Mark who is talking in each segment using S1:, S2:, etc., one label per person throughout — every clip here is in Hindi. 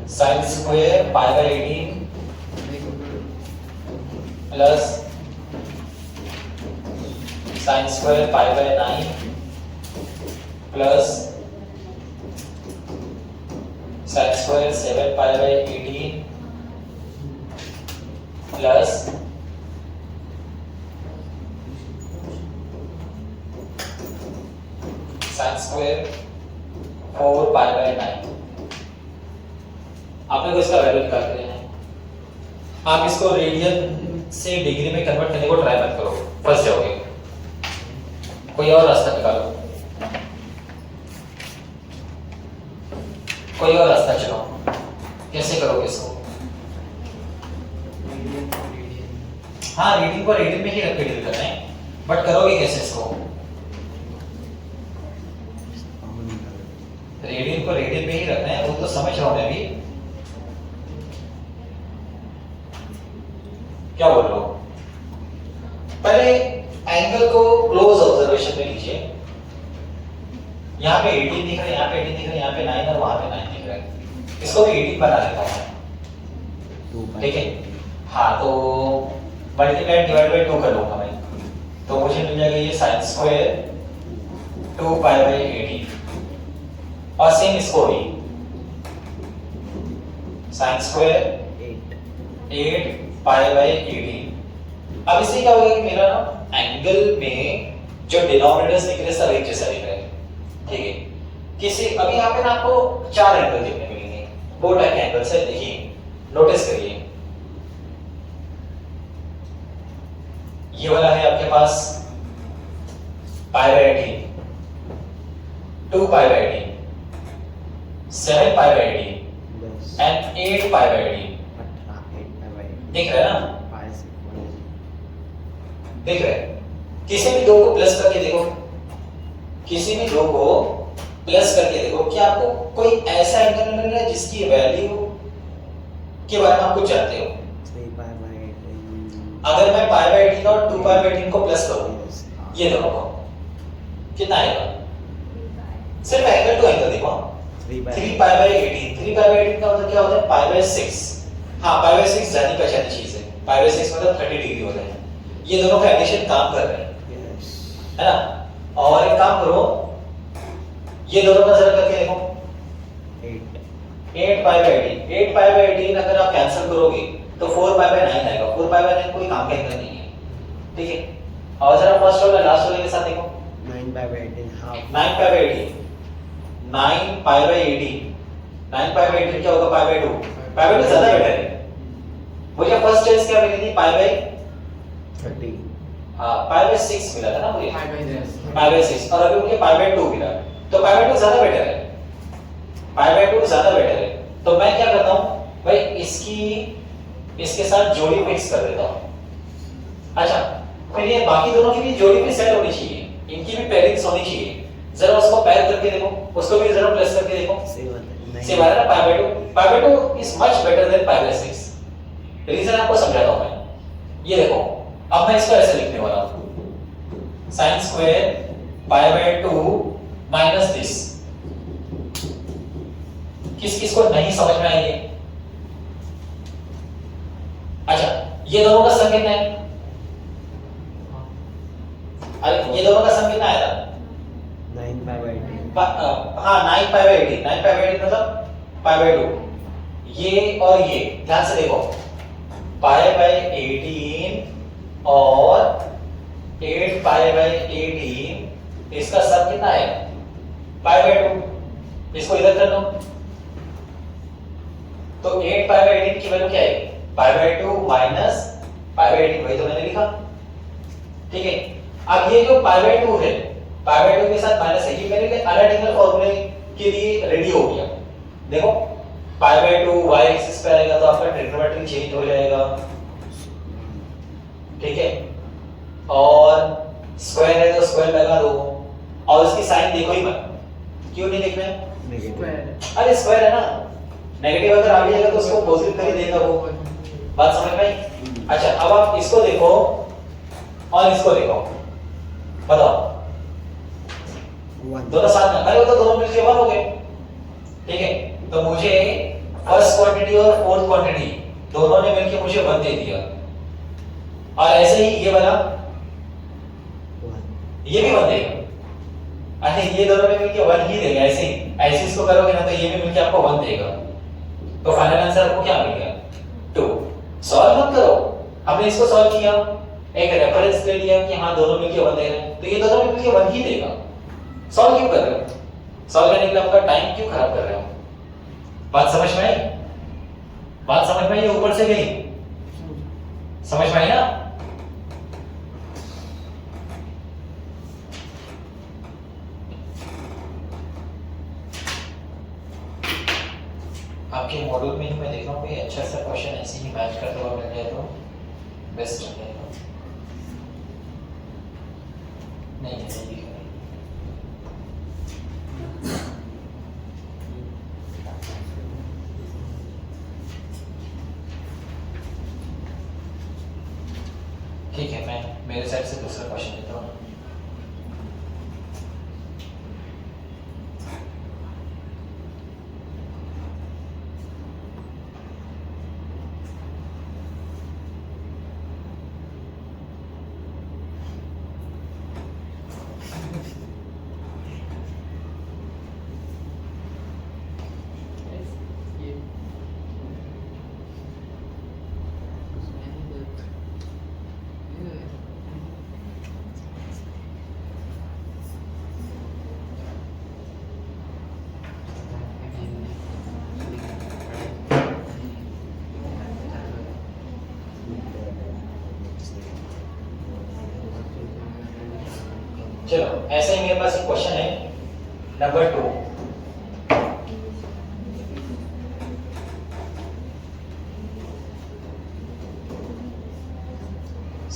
S1: Sine square pi by 18 plus sine square pi by 9 plus sine square 7 pi by 18 plus sine square 4 pi by 9। आपने को इसका वैल्यू निकाल के देना है। आप इसको रेडियन से डिग्री में कन्वर्ट करने को ट्राई मत करो, फंस जाओगे। कोई और रास्ता निकालो, कोई और रास्ता चलो। कैसे करोगे इसको? हाँ, रीडिंग को रीडिंग में ही रख के डील करना है, बट करोगे कैसे इसको? रेडियन को रेडियन में ही रखना है, वो तो समझ रहा हूं मैं भी। क्या बोल रहा हूं? पहले एंगल को क्लोज ऑब्जर्वेशन में लीजिए। यहाँ पे 18 दिख रहा है, यहाँ पे 18 दिख रहा है, यहाँ पे 9 और वहां पे 9 दिख रहा है। इसको भी 18 बना देता हूं, ठीक है? हाँ, तो मल्टीप्लाई डिवाइड बाय 2 कर लूंगा मैं, तो मुझे मिल जाएगा ये साइन स्क्वायर 2 पाई बाय 18 और सेम इसको भी साइन स्क्वायर 8 पाई बाय 18। अब इससे क्या होगा कि मेरा ना एंगल में जो डिनोमिनेटर्स दिख रहे हैं सब एक जैसा दिख रहा है, ठीक है? किसी अभी यहाँ पे ना आपको 4 एंगल देखने मिलेंगे, 4 टाइप के एंगल्स है। देखिए, नोटिस करिए, ये वाला है आपके पास pi by 18, 2 pi by 18, 7 pi by 18 and 8 pi by 18। दिख रहा है ना? दिख रहा है? किसी भी दो को प्लस करके देखो, किसी भी दो को प्लस करके देखो, क्या आपको कोई ऐसा एंगल मिल रहा है जिसकी वैल्यू के बारे में आप कुछ जानते हो? अगर मैं पाई बाय 18 और 2 पाई बाय 18 को प्लस करूं, ये दोनों को कितना आएगा? सिर्फ एंगल टू एंगल देखो, 3 पाई बाय 18, 3 पाई बाय 18 का मतलब क्या होता है? पाई बाय 6। हाँ, पाई बाय 6 जानी पहचानी चीज है। पाई बाय 6 मतलब 30 डिग्री होता है। ये दोनों का एडिशन काम कर रहे हैं, है ना? और एक काम करो, ये दोनों का जरा करके देखो, 8 पाई बाय 18, 8 पाई बाय 18 अगर आप कैंसिल करोगे तो 4 पाई बाय 9 आएगा। 4 पाई बाय 9 कोई काम का एंगल नहीं है, ठीक है? और जरा फर्स्ट वाला लास्ट वाले के साथ देखो,
S2: 9 पाई by 18 half
S1: 9 pi by 18, 9 pi by 18, 9 pi by 18 क्या होगा? पाई बाय 2। पाई बाय 2 ज्यादा बेटर है। मुझे फर्स्ट चॉइस क्या मिली थी? Pi by
S2: 30।
S1: हाँ, पाई बाय 6 मिला था ना मुझे, पाई बाय 6, और अभी मुझे पाई बाय 2 मिला, तो पाई बाय 2 ज्यादा बेटर है, पाई बाय 2 ज्यादा बेटर है। तो मैं क्या करता हूँ भाई, इसके साथ जोड़ी मिक्स कर देता हूँ। अच्छा, फिर ये बाकी दोनों की भी जोड़ी भी सेट होनी चाहिए, इनकी भी पेयरिंग्स होनी चाहिए। जरा उसको पेयर करके देखो, उसको भी जरा प्लस करके देखो। सेम आ रहा है ना? Pi by 2, pi by 2 is much better than pi by 6। Reason आपको समझाता हूं मैं। ये देखो, अब मैं इसको ऐसे लिखने वाला हूं, sine square pi by 2 minus this. किस किस को नहीं समझ में आई है? अच्छा, ये दोनों का सम कितना है? अरे ये दोनों का सम कितना आया था?
S2: 9 पाई बाय 18।
S1: हाँ, 9 पाई बाय 18, 9 पाई बाय 18 मतलब पाई बाय 2। ये और ये ध्यान से देखो, पाई बाय 18 और 8 पाई बाय 18, इसका सब कितना है? पाई बाय 2। इसको इधर कर दो, तो 8 पाई बाय 18 की वैल्यू क्या है? पाई बाय 2 माइनस पाई बाय 18, वही तो मैंने लिखा, ठीक है? अब ये जो पाई बाय 2 है, पाई बाय 2 के साथ माइनस है, ये मेरे लिए अलग एंगल फॉर्मूले के लिए रेडी हो गया। देखो, पाई बाय 2 y एक्सिस पे आएगा तो आपका ट्रिग्नोमेट्री चेंज हो जाएगा, ठीक है? और स्क्वायर है तो स्क्वायर लगा दो, और उसकी साइन देखो ही मत। क्यों नहीं देखना है? अरे स्क्वायर है ना, नेगेटिव अगर आ जाएगा तो उसको पॉजिटिव कर ही देगा वो। बात समझ में आई? अच्छा, अब आप इसको देखो और इसको देखो, बताओ दोनों साथ में, अरे वो तो दोनों मिलके 1 हो गए, ठीक है? तो मुझे फर्स्ट क्वांटिटी और फोर्थ क्वांटिटी दोनों ने मिलकर मुझे 1 दे दिया, और ऐसे ही ये वाला ये भी 1 देगा। अरे ये दोनों ने मिलकर 1 ही देगा, ऐसे इसको करोगे ना तो ये भी मिलकर आपको 1 देगा। तो फाइनल आंसर आपको क्या मिल गया? 2। सॉल्व मत करो, हमने इसको सॉल्व किया, एक रेफरेंस ले लिया कि हाँ दोनों मिलकर 1 दे रहे हैं, तो ये दोनों मिलकर 1 ही देगा। सॉल्व क्यों कर रहे हो? सॉल्व करने के लिए आपका टाइम क्यों खराब कर रहे हो? बात समझ में आई? बात समझ में आई? ऊपर से गई समझ में आई ना? आपके मॉड्यूल में ही मैं देख रहा हूँ कोई अच्छा सा क्वेश्चन ऐसे ही मैच करते हुए मिल जाए तो बेस्ट रहेगा। नहीं दिख रहा। ठीक है, मैं मेरे साइड से दूसरा क्वेश्चन लेता हूँ। चलो ऐसे ही मेरे पास एक क्वेश्चन है number 2।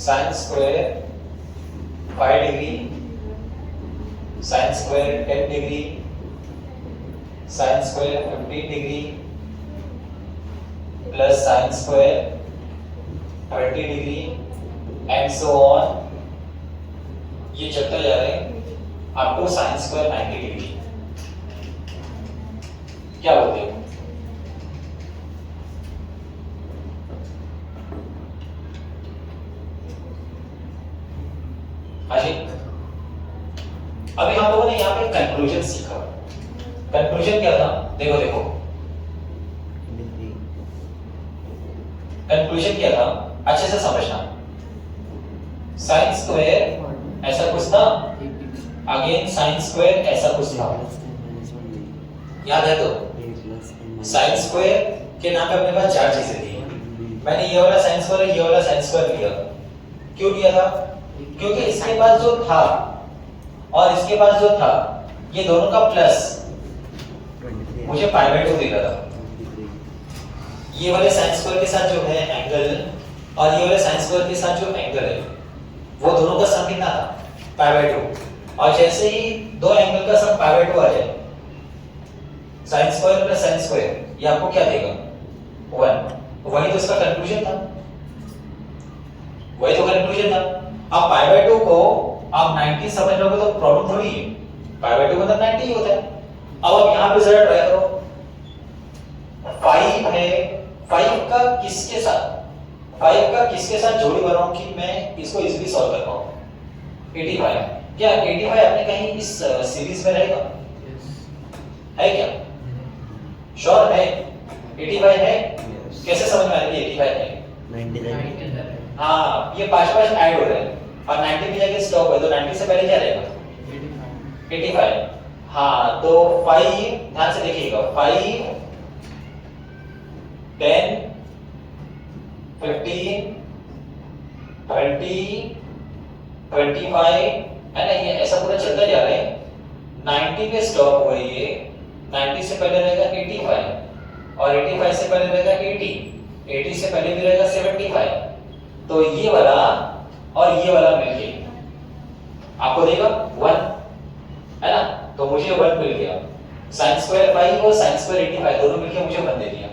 S1: Sine square 5 degree, sine square 10 degree, sine square 15 degree plus sine square 30 degree and so on, ये चलता जा रहा है आपको साइन स्क्वायर 90 डिग्री। क्या बोलते हो? हाजी, अभी हम लोगों ने यहाँ पे कंक्लूजन सीखा। कंक्लूजन क्या था? देखो देखो कंक्लूजन क्या था, अच्छे से समझना। साइन स्क्वायर ऐसा कुछ था, अगेन साइन स्क्वायर ऐसा कुछ था, याद है? तो साइन स्क्वायर के नाम पे अपने पास 4 चीजें थी। मैंने ये वाला साइन स्क्वायर, ये वाला साइन स्क्वायर लिया। क्यों लिया था? क्योंकि इसके पास जो था और इसके पास जो था, ये दोनों का प्लस मुझे π/2 दे रहा था। ये वाले साइन स्क्वायर के साथ जो है एंगल और ये वाले साइन स्क्वायर के साथ जो एंगल है, वो दोनों का सम कितना था? π/2। और जैसे ही दो एंगल का सम π/2 आ जाए, sine square plus sine square, ये आपको क्या देगा? 1। वही तो इसका कंक्लूजन था, वही तो कंक्लूजन था। अब π/2 को आप 90 समझ लोगे तो प्रॉब्लम थोड़ी है। π/2 मतलब 90 ही होता है। अब आप यहां पे जरा ट्राई करो, 5 है, 5 का किसके साथ जोड़ी बनाऊं कि मैं इसको इजीली सॉल्व कर पाऊं? 85। क्या 85 आपने कहीं इस सीरीज में रहेगा? है क्या? श्योर है 85 है? कैसे समझ में आएगी 85 है?
S2: 99।
S1: हाँ, ये 5 ऐड हो रहे हैं और 90 पे जाके स्टॉप है, तो 90 से पहले क्या रहेगा? 85। हाँ, तो 5 ध्यान से देखिएगा, 5 10 15 20 25 है ना, ये ऐसा पूरा चलता जा रहा है। 90 पे स्टॉप हुआ ये, 90 से पहले रहेगा 85 और 85 से पहले रहेगा 80, 80 से पहले भी रहेगा 75। तो ये वाला और ये वाला मिलके आपको देगा 1, है ना? तो मुझे 1 मिल गया। साइन स्क्वायर 5 और साइन स्क्वायर 85 दोनों मिलके मुझे 1 दे दिया।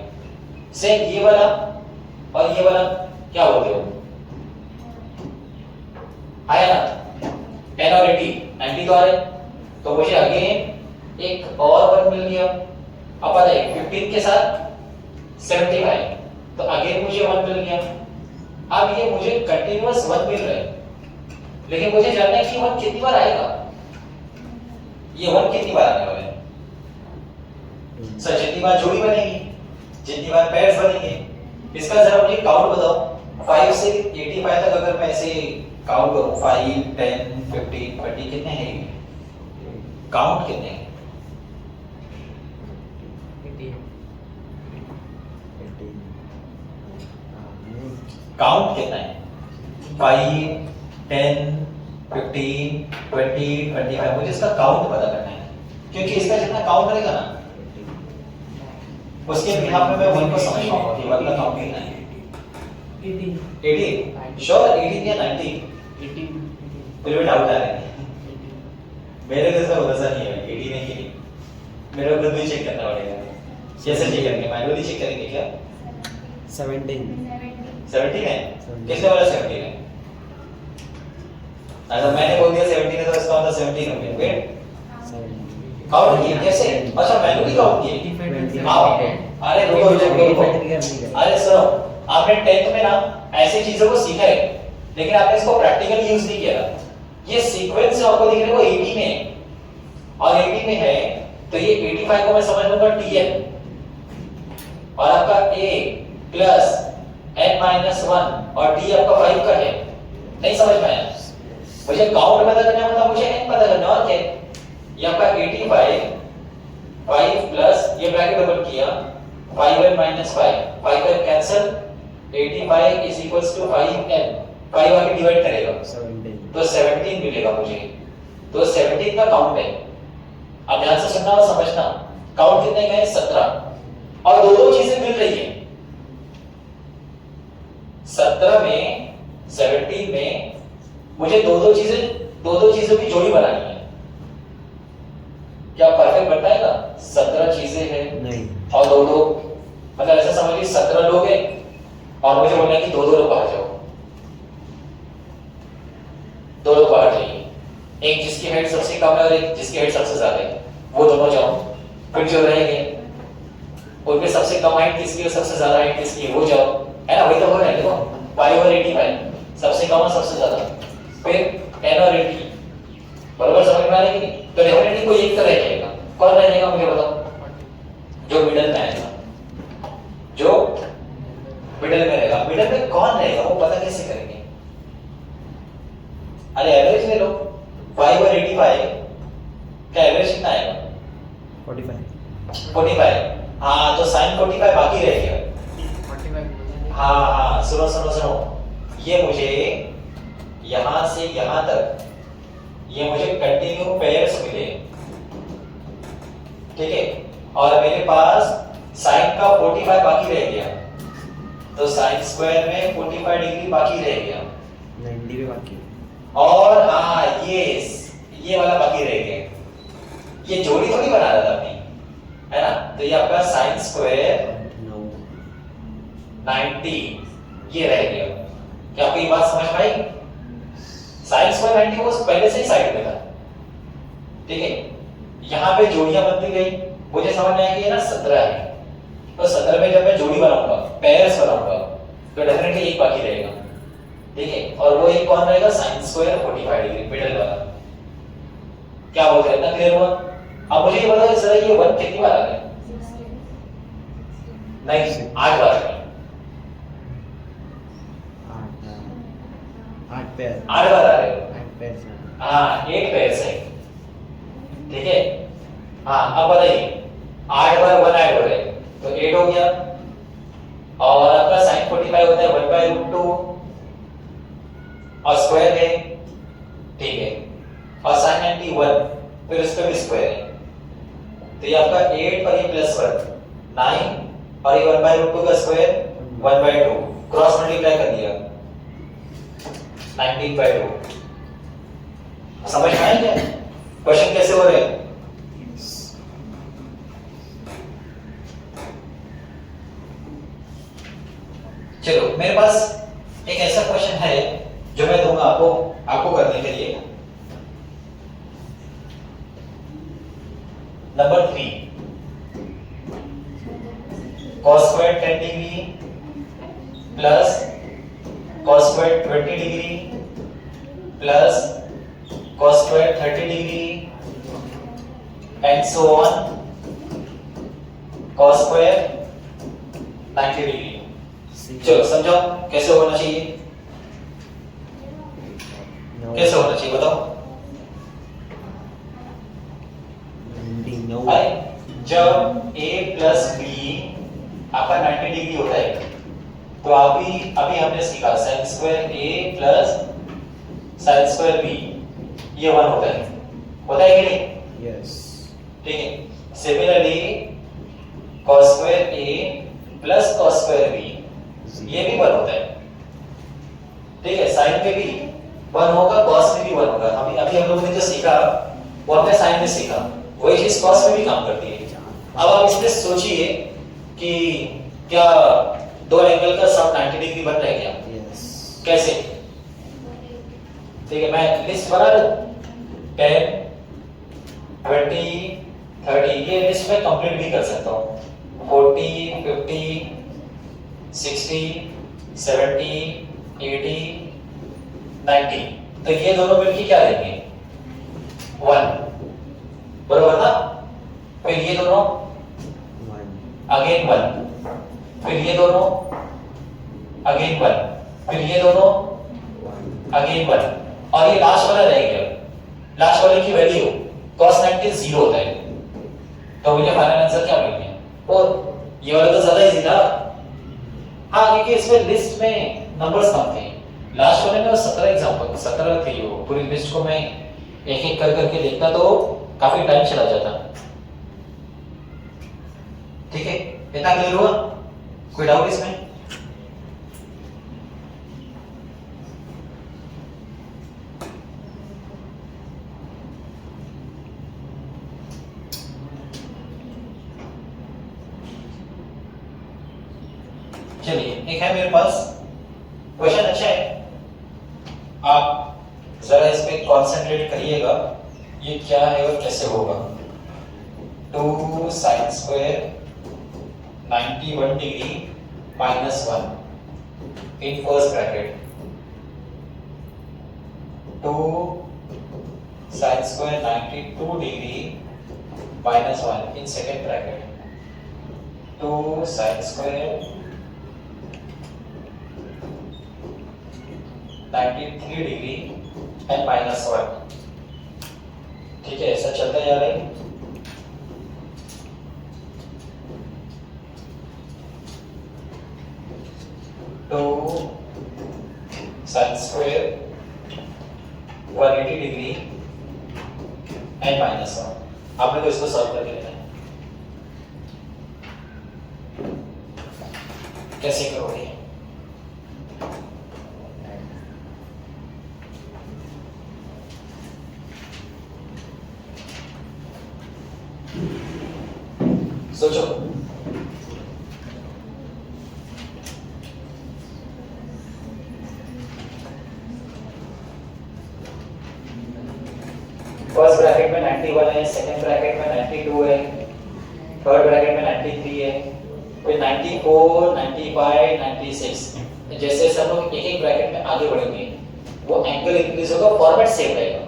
S1: सेम ये वाला और ये वाला क्या बोलते हो? आया ना? 10 और 80 90 तो आ रहे, तो मुझे अगेन एक और 1 मिल गया। अब पता है 15 के साथ 75, तो अगेन मुझे 1 मिल गया। अब ये मुझे कंटिन्यूअस 1 मिल रहा है, लेकिन मुझे जानना है कि 1 कितनी बार आएगा, ये 1 कितनी बार आने वाला है। सर जितनी बार जोड़ी बनेगी, जितनी बार पेयर्स बनेंगे, इसका जरा मुझे काउंट बताओ। 5 से 85 तक अगर मैं ऐसे काउंट करूं, 5 10 15 20 कितने हैं ये? काउंट कितने हैं?
S2: 18
S1: काउंट कितना है? 5 10 15 20 25, मुझे इसका काउंट पता करना है, क्योंकि इसका जितना काउंट रहेगा ना, उसके बिहाफ में मैं 1 को समझ पाऊंगा कि 1 का काउंट कितना है। 18 श्योर, 18 या 19?
S3: 18
S1: फिर भी डाउट आ रहा है मेरे को, इसका भरोसा नहीं है 18 है कि नहीं, मेरे को खुद भी चेक करना पड़ेगा। कैसे चेक करेंगे? मैनुअली चेक करेंगे क्या?
S2: 17
S1: 17 है? किसने बोला 17 है? अच्छा मैंने बोल दिया 17 है, तो इसका मतलब 17 हो गया। वेट, काउंट किए कैसे? अच्छा मैनुअली काउंट किए। आओ, अरे रुको रुको, अरे सुनो, आपने 10th में ना ऐसी चीजों को सीखा है, लेकिन आपने इसको प्रैक्टिकली यूज नहीं किया। ये सीक्वेंस जो आपको दिख रहा है वो 80 में है, और 80 में है तो ये 85 को मैं समझ लूंगा TN, और आपका A प्लस n-1 और D आपका 5 का है। नहीं समझ में आया? मुझे काउंट पता करना होता, मुझे n पता करना, और क्या? ये आपका 85 5 प्लस ये ब्रैकेट ओपन किया 5n - 5 cancel, 85 is equals to 5n, 5 आके डिवाइड करेगा
S2: 17
S1: तो 17 मिलेगा मुझे। तो 17 का काउंट है। अब ध्यान से सुनना और समझना, काउंट कितने का है? 17, और दो चीजें मिल रही है 17 में, 17 में मुझे दो चीजों की जोड़ी बनानी है। क्या परफेक्ट बताएगा? 17 चीजें हैं
S2: नहीं,
S1: और दो, मतलब ऐसा समझिए 17 लोग हैं और मुझे बोलना है कि दो लोग बाहर जाओ, 2 लोग बाहर जाइए, एक जिसकी हाइट सबसे कम है और एक जिसकी हाइट सबसे ज्यादा है, वो दोनों जाओ। फिर जो रहेंगे उनमें सबसे कम हाइट किसकी है, सबसे ज्यादा हाइट किसकी है, वो जाओ, है ना? वही तो हो रहा है, देखो 5/85 सबसे कम और सबसे ज्यादा, फिर 10 और 80, बराबर समझ में आ रहा है कि नहीं? तो डेफिनेटली कोई एक तो रह जाएगा। कौन रह जाएगा मुझे बताओ? जो मिडिल में आएगा, जो मिडिल में रहेगा। मिडिल में कौन रहेगा वो पता कैसे करेंगे? अरे एवरेज ले लो, 5/85 का एवरेज कितना आएगा? 45। हाँ, तो sin 45 बाकी रह गया।
S3: 45
S1: हाँ, सुनो, ये मुझे यहां से यहां तक ये मुझे कंटिन्यू पेयर्स मिले, ठीक है, और मेरे पास sin का 45 बाकी रह गया, तो sin स्क्वायर में 45 डिग्री बाकी रह गया,
S2: 90 भी बाकी,
S1: और हाँ ये वाला बाकी रह गया। ये जोड़ी थोड़ी बना रहा था अपनी, है ना? तो ये आपका sin स्क्वायर 90 ये रह गया। क्या आपको ये बात समझ में आई? sin स्क्वायर 90 वो पहले से ही साइड में था, ठीक है। यहाँ पे जोड़ियां बनती गई, मुझे समझ में आया कि ये ना 17 है, तो 17 में जब मैं जोड़ी बनाऊंगा, पेयर्स बनाऊंगा, तो डेफिनेटली एक बाकी रहेगा, ठीक है, और वो एक कौन रहेगा? sin स्क्वायर 45 डिग्री, मिडिल वाला। क्या बोल रहे हैं? इतना क्लियर हुआ? अब मुझे ये बताओ सर, ये 1 कितनी बार आ रहा है? नहीं, 8 बार आ रहा है।
S2: 8 पेयर,
S1: 8 बार आ रहे हो?
S2: 8 पेयर से
S1: हाँ, 8 पेयर से, ठीक है। हाँ, अब बताइए 8 बार 1 ऐड हो रहे हैं, तो 8 हो गया, और आपका sin 45 होता है 1/√2 और स्क्वायर है, ठीक है, और sin 90 1, फिर इसका भी स्क्वायर है, तो ये आपका 8 और ये +1 9, और ये 1/√2 का स्क्वायर 1/2, क्रॉस मल्टीप्लाई कर दिया 19/2। समझ में आया क्या क्वेश्चन कैसे हो रहे हैं? चलो, मेरे पास एक ऐसा क्वेश्चन है जो मैं दूंगा आपको करने के लिए। Number 3, cos square 10 degree plus cos square 20 degree plus cos square 30 degree and so on cos square 90 degree. चलो समझाओ कैसे होना चाहिए, कैसे होना चाहिए बताओ। भाई जब a प्लस b आपका 90 डिग्री होता है तो अभी हमने सीखा sin square a plus sin square b ये 1 होता है कि नहीं?
S2: यस।
S1: ठीक है। Similarly cos square a plus cos square b ये भी 1 होता है। ठीक है, sin में भी 1 होगा, cos में भी 1 होगा। अभी हम लोगों ने जो सीखा वो हमने sin में सीखा, वही चीज cos में भी काम करती है। अब आप इसमें सोचिए कि क्या दो एंगल का सम 90 डिग्री बन रहा है क्या?
S2: यस।
S1: कैसे? ठीक है, मैं लिस्ट बना दूं 10 20 30 ये लिस्ट में कंप्लीट भी कर सकता हूं 40 50 60 70 80 90 तो ये दोनों मिलके क्या देंगे 1 बराबर ना। फिर ये दोनों अगेन 1 फिर ये दोनों अगेन 1 फिर ये दोनों अगेन 1 और ये लास्ट वाला रह गया। लास्ट वाले की वैल्यू cos 90 0 होता है तो मुझे फाइनल आंसर क्या मिल गया। और ये वाला तो ज्यादा इजी था। हाँ क्योंकि इसमें लिस्ट में नंबर्स कम थे। लास्ट वाले में 17 एग्जांपल 17 थे वो पूरी लिस्ट को मैं एक एक कर करके देखता तो काफी टाइम चला जाता। ठीक है, इतना क्लियर हुआ? कोई डाउट इसमें? चलिए एक है मेरे पास क्वेश्चन अच्छा है, आप जरा इस पे कंसंट्रेट करिएगा ये क्या है और कैसे होगा। 2 sin square 91 degree minus 1 in first bracket 2 sin square 92 degree minus 1 in second bracket 2 sin square 93 degree and minus 1। ठीक है, ऐसा चलता जा रहा है। 2 sin square 180 degree and minus 1। आपने तो इसको सॉल्व करके लेना है। कैसे करोगे? सोचो। फर्स्ट ब्रैकेट में 91 है, सेकंड ब्रैकेट में 92 है, थर्ड ब्रैकेट में 93 है, फिर 94, 95, 96। जैसे जैसे हम लोग एक एक ब्रैकेट में आगे बढ़ेंगे वो एंगल इंक्रीज होगा, फॉर्मेट सेम रहेगा।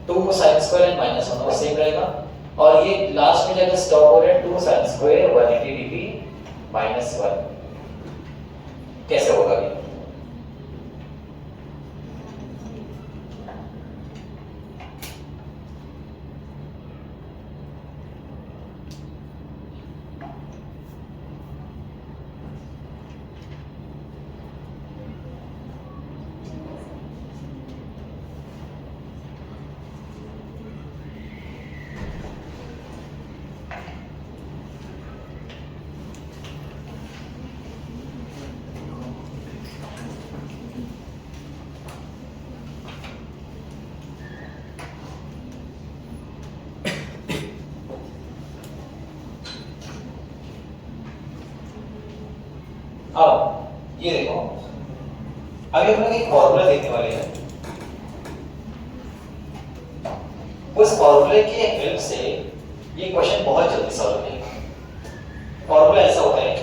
S1: 2 sin स्क्वायर एंड माइनस 1 वो सेम रहेगा और ये लास्ट में जाकर स्टॉप हो रहा है 2 sin स्क्वायर 180 डिग्री -1। कैसे होगा ये? अब ये देखो, अभी हम लोग एक फॉर्मूला देखने वाले हैं। उस फॉर्मूले की हेल्प से ये क्वेश्चन बहुत जल्दी सॉल्व हो जाएगा। फॉर्मूला ऐसा होता है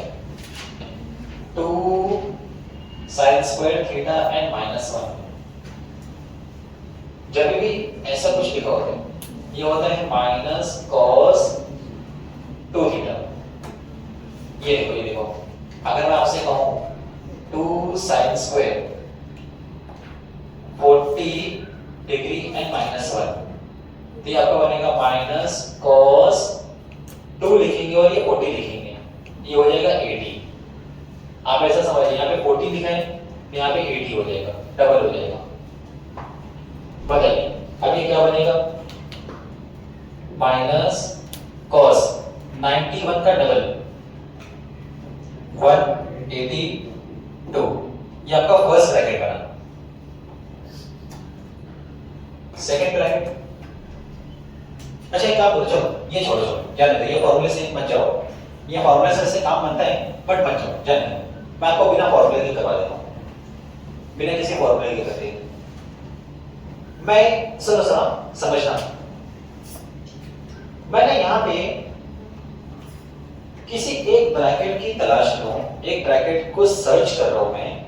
S1: स्क्वायर थीटा एंड माइनस 1। जब भी ऐसा कुछ लिखा होता है, ये होता है माइनस कॉस 2 थीटा। ये देखो, अगर मैं आपसे कहूं 2 sine square 40 degree and minus 1, तो ये आपका बनेगा माइनस कॉस 2 लिखेंगे और ये 40 लिखेंगे, ये हो जाएगा 80। आप ऐसा समझिए, यहाँ पे 40 लिखा है, यहाँ पे 80 हो जाएगा, डबल हो जाएगा। बताइए अब ये क्या बनेगा, माइनस कॉस 91 का डबल 182, ये आपका फर्स्ट ब्रैकेट बना। सेकंड ब्रैकेट, अच्छा एक काम करो, चलो ये छोड़ो, जाने दो, ये फॉर्मूले से मत जाओ, ये फॉर्मूले से काम बनता है बट मत जाओ, जाने दो। मैं आपको बिना फॉर्मूले के करवा देता हूं, बिना किसी फॉर्मूले के करते। मैं सुनो समझना, मैंने यहां पे किसी एक ब्रैकेट की तलाश कर रहा हूं, एक ब्रैकेट को सर्च कर रहा हूं। मैं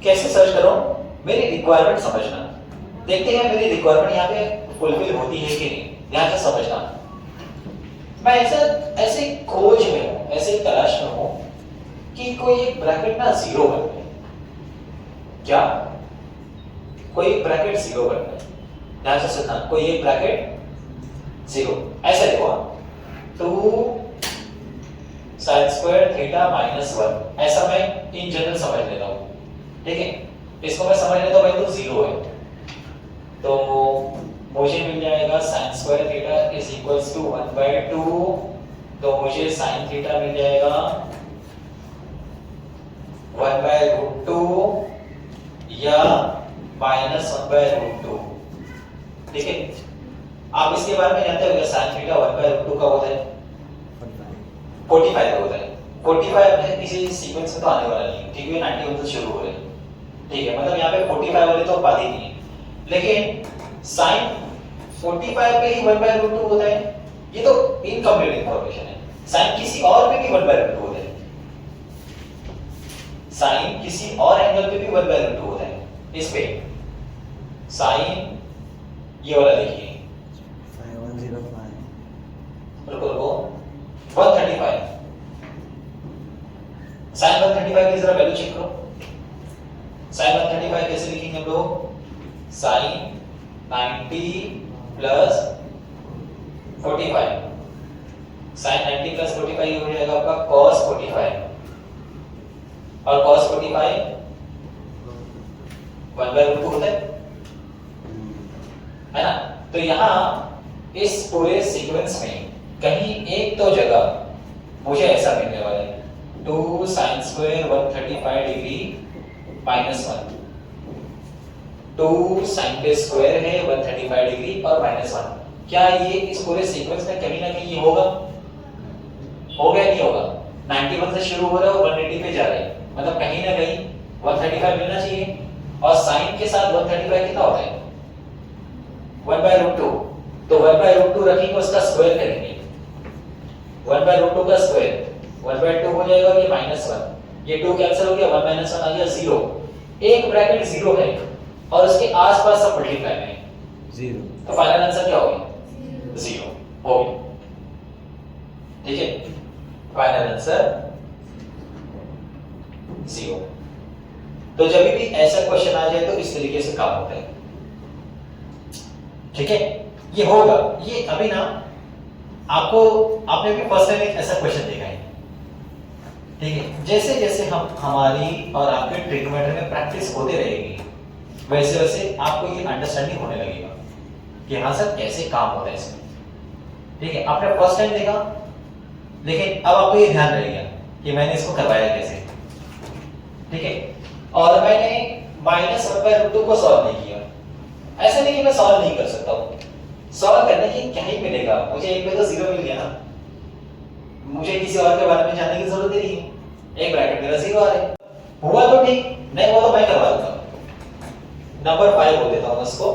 S1: कैसे सर्च कर रहा हूं, मेरी रिक्वायरमेंट समझना, देखते हैं मेरी रिक्वायरमेंट यहाँ पे फुलफिल होती है कि नहीं, ध्यान से समझना। मैं ऐसे खोज में हूं, ऐसे तलाश में हूं कि कोई एक ब्रैकेट ना जीरो बन जाए। क्या कोई ब्रैकेट जीरो बन जाए, ध्यान से सुनना, कोई एक ब्रैकेट जीरो। ऐसा देखो 2 साइन स्क्वायर थीटा माइनस 1, ऐसा मैं इन जनरल समझ लेता हूं, ठीक है। इसको मैं समझ लेता हूं भाई तो जीरो है, तो मुझे मिल जाएगा sine square theta is equals to 1/2, तो मुझे साइन थीटा मिल जाएगा 1/√2 या माइनस 1/√2, ठीक है। आप इसके बारे में जानते हो क्या, साइन थीटा 1/√2 का होता है 45 का होता है। 45 अपने किसी सीक्वेंस में तो आने वाला नहीं है, ठीक है, 91 से शुरू हो रहे हैं, ठीक है, मतलब यहाँ पे 45 वाले तो बात ही नहीं है। लेकिन साइन 45 पे ही 1/√2 होता है, ये तो इनकम्प्लीट इंफॉर्मेशन है। साइन किसी और पे भी 1/√2 होता है, साइन किसी और एंगल पे भी 1/√2 होता है। इस पे साइन ये वाला देखिए
S2: 5105,
S1: रुको 135, साइन 135 की जरा वैल्यू चेक करो। साइन 135 कैसे लिखेंगे हम लोग, साइन 90 प्लस 45, साइन 90 प्लस 45 ये हो जाएगा आपका cos 45, और cos 45 1/√2 होता है ना। तो यहां इस पूरे सीक्वेंस में कहीं एक तो जगह मुझे ऐसा मिलने वाला है 2 sine square 135 degree minus 1, 2 sine के स्क्वायर है 135 डिग्री और माइनस 1। क्या ये इस पूरे सीक्वेंस में कहीं ना कहीं ये होगा नहीं होगा? 91 से शुरू हो रहा है और 180 पे जा रहा है, मतलब कहीं ना कहीं 135 मिलना चाहिए। और साइन के साथ 135 कितना होता है 1/√2, तो 1/√2 रखेंगे, उसका स्क्वायर करेंगे, 1/√2 का स्क्वायर 1/2 हो जाएगा, ये -1, ये 2 कैंसिल हो गया, 1 - 1 आ गया 0। एक ब्रैकेट 0 है और उसके आसपास सब मल्टीप्लाई में
S2: 0,
S1: तो फाइनल आंसर क्या होगा 0 हो गया, ठीक है। Final answer 0। तो जब भी ऐसा क्वेश्चन आ जाए तो इस तरीके से काम होता है, ठीक है। ये होगा, ये अभी ना आपने भी फर्स्ट टाइम एक ऐसा क्वेश्चन देखा है, ठीक है। जैसे जैसे हम हमारी और आपके ट्रिग्नोमेट्री में प्रैक्टिस होते रहेगी, वैसे वैसे आपको ये अंडरस्टैंडिंग होने लगेगा कि हाँ सर कैसे काम होता है इसमें, ठीक है। आपने फर्स्ट टाइम देखा, लेकिन अब आपको ये ध्यान रहेगा कि मैंने इसको करवाया कैसे, ठीक है। और मैंने -1/√2 को सॉल्व नहीं किया, ऐसा नहीं कि मैं सॉल्व नहीं कर सकता हूं, सॉल्व करने की क्या ही मिलेगा, मुझे एक पे तो 0 मिल गया ना, मुझे किसी और के बारे में जानने की जरूरत नहीं है। एक ब्रैकेट मेरा 0 आ रहा है, हुआ तो ठीक, नहीं हुआ तो मैं करवा दूंगा। नंबर 5 बोल देता हूं इसको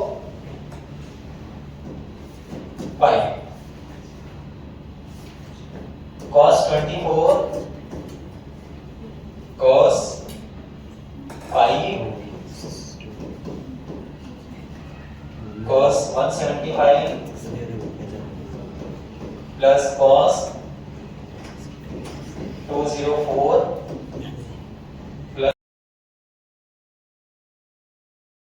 S1: 5 cos 24 cos 5 175
S2: 0
S1: plus cos 204